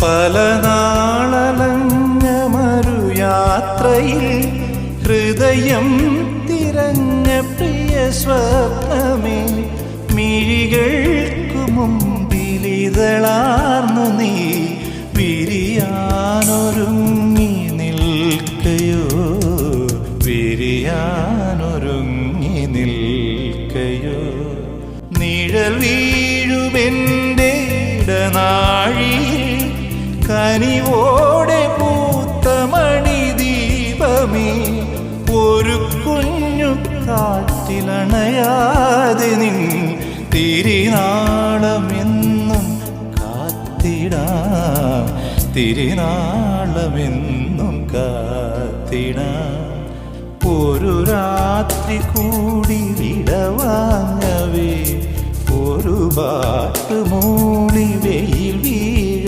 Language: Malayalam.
പല നാളലഞ്ഞമൊരു യാത്രയിൽ ഹൃദയം തിരഞ്ഞ പ്രിയ സ്വപ്നമേ, മിഴികൾക്കു മുമ്പിലിതളാർന്നു നീ വിരിയാനൊരുങ്ങി നിൽക്കയോ, വിരിയാനൊരുങ്ങി നിൽക്കയോ. നിഴൽ വീഴുമെൻ്റെ ഇടനാഴിയിൽ കനിവോടെ പൂത്ത മണിദീപമേ, ഒരു കുഞ്ഞു കാറ്റിലണയാതെ നിൻ തിരിനാളമെന്നും കാത്തിടാം, തിരിനാളമെന്നും കാത്തിടാം. ഒരു രാത്രി കൂടി വിടവാങ്ങവേ, ഒരു ബാട്ട് മൂളി വെയിൽ വീഴ